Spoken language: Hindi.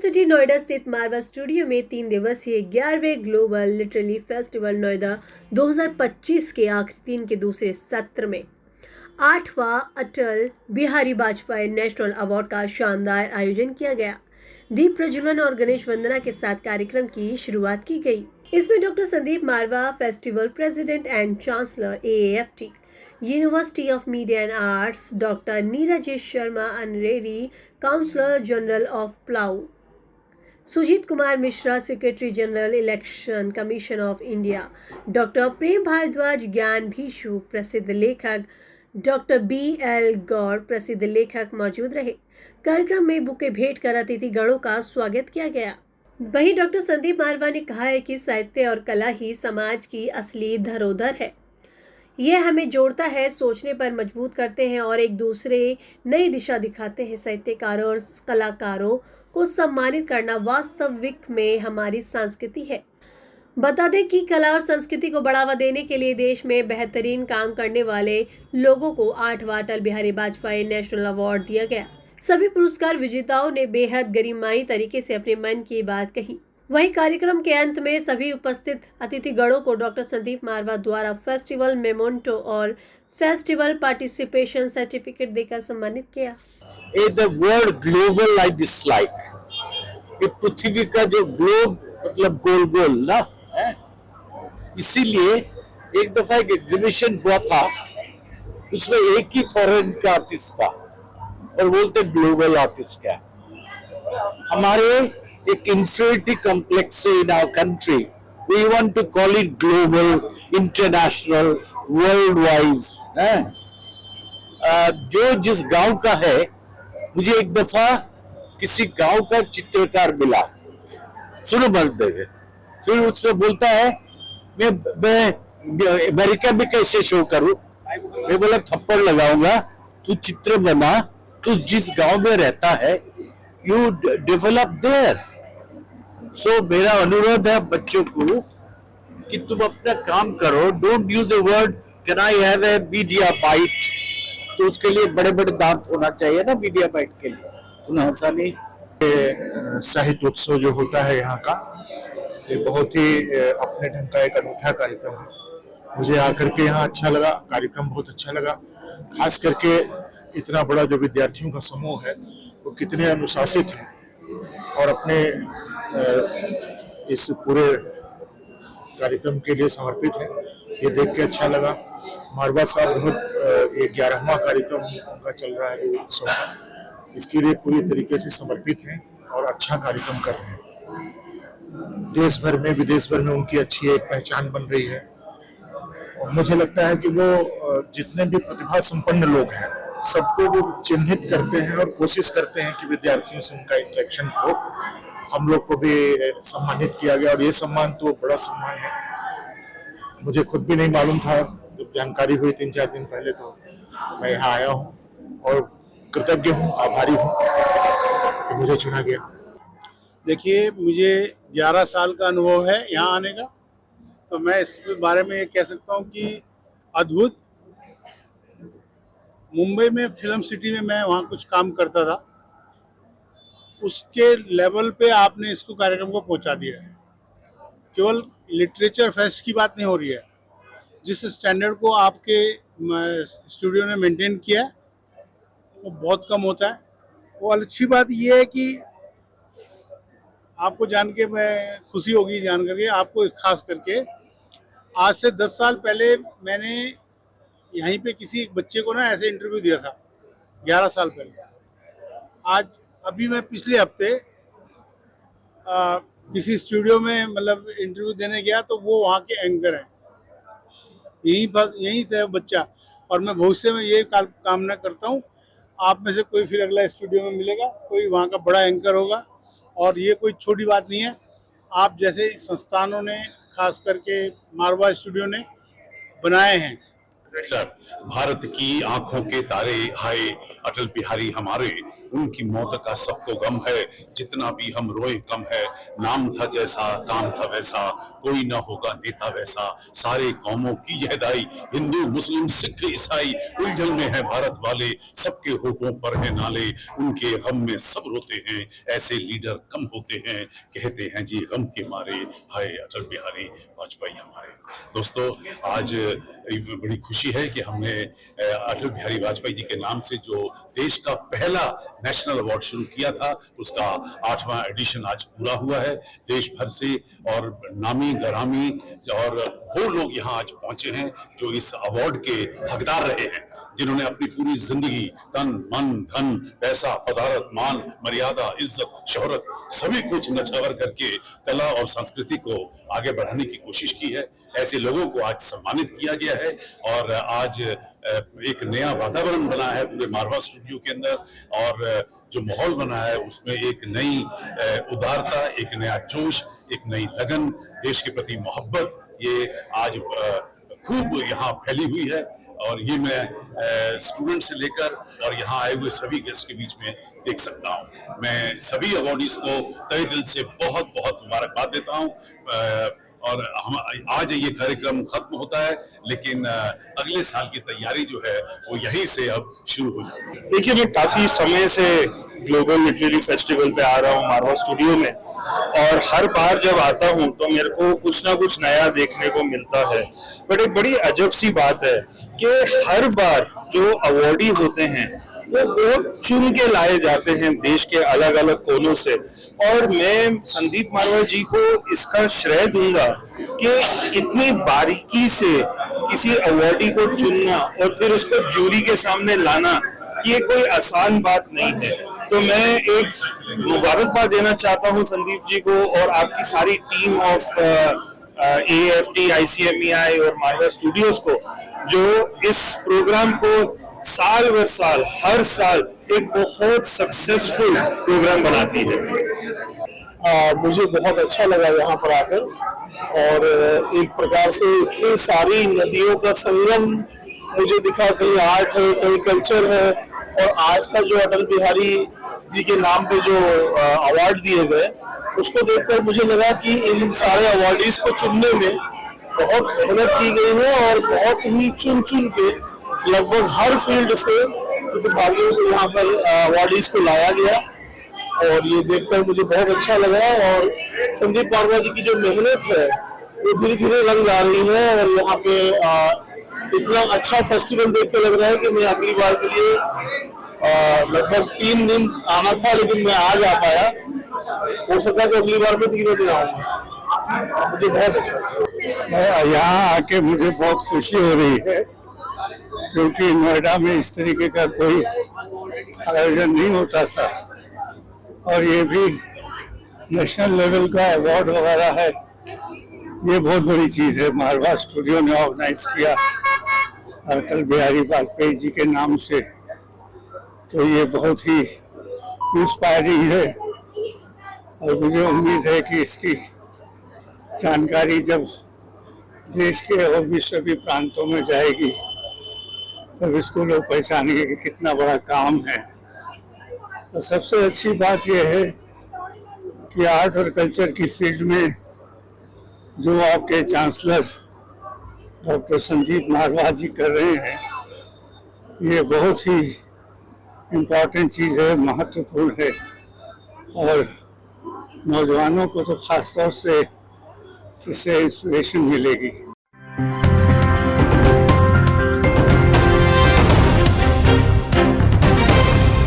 सिटी नोएडा स्थित मारवा स्टूडियो में 3 दिवसीय 11वें ग्लोबल लिटरेरी फेस्टिवल नोएडा 2025 के आखिरी दिन के दूसरे सत्र में 8वां अटल बिहारी वाजपेयी नेशनल अवार्ड का शानदार आयोजन किया गया। दीप प्रज्वलन और गणेश वंदना के साथ कार्यक्रम की शुरुआत की गई। इसमें doctor Sandeep Marwah, festival president and chancellor AAFT, university of media and arts, doctor Neeraj Sharma, honorary counsellor general of प्लाऊ, Sujeet Kumar Mishra, secretary general election commission of India, doctor Prem Bhardwaj, Gyan Bhikshu, प्रसिद्ध लेखक डॉक्टर BL गौड़, प्रसिद्ध लेखक मौजूद रहे। कार्यक्रम में बुके भेंट कर अतिथि गणों का स्वागत किया गया। वहीं डॉक्टर संदीप मारवा ने कहा है कि साहित्य और कला ही समाज की असली धरोहर है। यह हमें जोड़ता है, सोचने पर मजबूत करते हैं और एक दूसरे नई दिशा दिखाते हैं। साहित्यकारों और कलाकारों को सम्मानित करना वास्तविक में हमारी संस्कृति है। बता दें कि कला और संस्कृति को बढ़ावा देने के लिए देश में बेहतरीन काम करने वाले लोगों को 8वां अटल बिहारी वाजपेयी नेशनल अवार्ड दिया गया। सभी पुरस्कार विजेताओं ने बेहद गरिमाई तरीके से अपने मन की बात कही। वहीं कार्यक्रम के अंत में सभी उपस्थित अतिथिगणों को डॉक्टर संदीप मारवा द्वारा फेस्टिवल मेमोंटो और फेस्टिवल पार्टिसिपेशन सर्टिफिकेट देकर सम्मानित किया। The word global I dislike. ये पृथ्वी का जो ग्लोब मतलब गोल गोल ना है, इसीलिए एक दफा एक एग्जीबिशन हुआ था, उसमें एक ही फॉरेन का आर्टिस्ट था और बोलते ग्लोबल आर्टिस्ट क्या। हमारे एक inferiority complex in our country, we want to call it global, international, world wise है। जो जिस गांव का है, मुझे एक दफा किसी गांव का चित्रकार मिला, शुरू मर्द है, फिर उससे बोलता है मैं अमेरिका में कैसे शो करूं। मैं बोला थप्पड़ लगाऊंगा, तू चित्र बना, तू जिस गांव में रहता है यू डेवलप देयर। सो मेरा अनुरोध है बच्चों को कि तुम अपना काम करो, don't use the word can I have a media bite. तो उसके लिए बड़े बड़े दांत होना चाहिए ना मीडिया बाइट के लिए, उन्हें हंसा नहीं। साहित्य उत्सव जो होता है यहाँ का, ये बहुत ही अपने ढंग का एक अनूठा कार्यक्रम है। मुझे आकर के यहाँ अच्छा लगा, कार्यक्रम बहुत अच्छा लगा। खास करके इतना बड़ा जो विद्यार्थियों का समूह है वो कितने अनुशासित हैं और अपने इस पूरे कार्यक्रम के लिए समर्पित हैं, ये देख के अच्छा लगा। मारवा साहब बहुत ये 11वां कार्यक्रम उनका चल रहा है उत्सव का, इसके लिए पूरी तरीके से समर्पित हैं और अच्छा कार्यक्रम कर रहे हैं। देश भर में विदेश भर में उनकी अच्छी एक पहचान बन रही है और मुझे लगता है कि वो जितने भी प्रतिभा संपन्न लोग हैं सबको वो चिन्हित करते हैं और कोशिश करते हैं कि विद्यार्थियों से उनका इंटरेक्शन हो। हम लोग को भी सम्मानित किया गया और ये सम्मान तो बड़ा सम्मान है। मुझे खुद भी नहीं मालूम था, जब जानकारी हुई 3-4 दिन पहले तो मैं यहाँ आया हूँ और कृतज्ञ हूँ, आभारी हूँ कि मुझे चुना गया। देखिए, मुझे 11 साल का अनुभव है यहाँ आने का, तो मैं इस बारे में ये कह सकता हूँ कि अद्भुत। मुंबई में फिल्म सिटी में मैं वहाँ कुछ काम करता था, उसके लेवल पे आपने इसको कार्यक्रम को पहुँचा दिया है। केवल लिटरेचर फेस्ट की बात नहीं हो रही है, जिस स्टैंडर्ड को आपके स्टूडियो ने मेंटेन किया है वो बहुत कम होता है। वो अच्छी बात ये है कि आपको जान के मैं खुशी होगी जान करके, आपको खास करके आज से 10 साल पहले मैंने यहीं पे किसी एक बच्चे को ना ऐसे इंटरव्यू दिया था, 11 साल पहले। अभी मैं पिछले हफ्ते किसी स्टूडियो में मतलब इंटरव्यू देने गया, तो वो वहाँ के एंकर हैं, यहीं से बच्चा। और मैं भविष्य में ये कामना करता हूँ आप में से कोई फिर अगला स्टूडियो में मिलेगा, कोई वहाँ का बड़ा एंकर होगा। और ये कोई छोटी बात नहीं है, आप जैसे संस्थानों ने खास करके मारवा स्टूडियो ने बनाए हैं, सर, भारत की आंखों के तारे हाय अटल बिहारी हमारे, उनकी मौत का सबको गम है, जितना भी हम रोए कम है। नाम था जैसा काम था वैसा, कोई ना होगा नेता वैसा, सारे कौमों की यह दाई, हिंदू मुस्लिम सिख ईसाई उलझन में है भारत वाले, सबके होठों पर है नाले, उनके गम में सब रोते हैं, ऐसे लीडर कम होते हैं, कहते हैं जी गम के मारे हाय अटल बिहारी वाजपेयी हमारे। दोस्तों, आज बड़ी खुशी है कि हमने अटल बिहारी वाजपेयी जी के नाम से जो देश का पहला नेशनल अवार्ड शुरू किया था, उसका 8वां एडिशन आज पूरा हुआ है। देश भर से और नामी गरामी और वो लोग यहाँ आज पहुंचे हैं जो इस अवार्ड के हकदार रहे हैं, जिन्होंने अपनी पूरी जिंदगी तन मन धन पैसा पदार्थ मान मर्यादा इज्जत शोहरत सभी कुछ नछावर करके कला और संस्कृति को आगे बढ़ाने की कोशिश की है। ऐसे लोगों को आज सम्मानित किया गया है और आज एक नया वातावरण बना है पूरे मारवा स्टूडियो के अंदर, और जो माहौल बना है उसमें एक नई उदारता, एक नया जोश, एक नई लगन, देश के प्रति मोहब्बत, ये आज खूब यहाँ फैली हुई है। और ये मैं स्टूडेंट से लेकर और यहाँ आए हुए सभी गेस्ट के बीच में देख सकता हूँ। मैं सभी अवार्डीज को तहे दिल से बहुत बहुत मुबारकबाद देता हूँ। और हम आज ये कार्यक्रम खत्म होता है, लेकिन अगले साल की तैयारी जो है वो यहीं से अब शुरू हो जाती है। देखिए, मैं काफी समय से ग्लोबल लिटरेरी फेस्टिवल पे आ रहा हूँ मारवा स्टूडियो में, और हर बार जब आता हूँ तो मेरे को कुछ ना कुछ नया देखने को मिलता है। बट एक बड़ी अजब सी बात है कि हर बार जो अवार्डी होते हैं वो बहुत चुन के लाए जाते हैं देश के अलग अलग कोनों से, और मैं संदीप मारवा जी को इसका श्रेय दूंगा कि इतनी बारीकी से किसी अवार्डी को चुनना और फिर उसको जूरी के सामने लाना, ये कोई आसान बात नहीं है। तो मैं एक मुबारकबाद देना चाहता हूं संदीप जी को और आपकी सारी टीम ऑफ AFT, ICMEI और मारवा स्टूडियोज को, जो इस प्रोग्राम को साल बर साल हर साल एक बहुत सक्सेसफुल प्रोग्राम बनाती है। मुझे बहुत अच्छा लगा यहाँ पर आकर, और एक प्रकार से इतनी सारी नदियों का संगम मुझे दिखा, कहीं आर्ट है कहीं कल्चर है, और आज का जो अटल बिहारी जी के नाम पे जो अवार्ड दिए गए उसको देखकर मुझे लगा कि इन सारे अवार्डीज को चुनने में बहुत मेहनत की गई है, और बहुत ही चुन चुन के लगभग हर फील्ड से प्रतिभागियों को यहाँ पर अवार्डीज को लाया गया, और ये देखकर मुझे बहुत अच्छा लगा। और संदीप मारवा जी की जो मेहनत है वो धीरे धीरे रंग आ रही है, और यहाँ पे इतना अच्छा फेस्टिवल देख के लग रहा है कि मैं अगली बार के लिए लगभग 3 दिन आना था, लेकिन मैं आज आ पाया। हो सका तो अगली बार में 3 दिन आऊंगा। मुझे बहुत अच्छा, यहाँ आके मुझे बहुत खुशी हो रही है, क्योंकि नोएडा में इस तरीके का कोई आयोजन नहीं होता था, और ये भी नेशनल लेवल का अवार्ड वगैरह है, ये बहुत बड़ी चीज है। मारवा स्टूडियो ने ऑर्गेनाइज किया अटल बिहारी वाजपेयी जी के नाम से, तो ये बहुत ही इंस्पायरिंग है, और मुझे उम्मीद है कि इसकी जानकारी जब देश के और भी सभी प्रांतों में जाएगी तब इसको लोग पहचानेंगे कि कितना बड़ा काम है। तो सबसे अच्छी बात यह है कि आर्ट और कल्चर की फील्ड में जो आपके चांसलर डॉक्टर संदीप मारवा जी कर रहे हैं, ये बहुत ही इम्पोर्टेंट चीज़ है, महत्वपूर्ण है, और नौजवानों को तो खास तौर से इससे इंस्पिरेशन मिलेगी।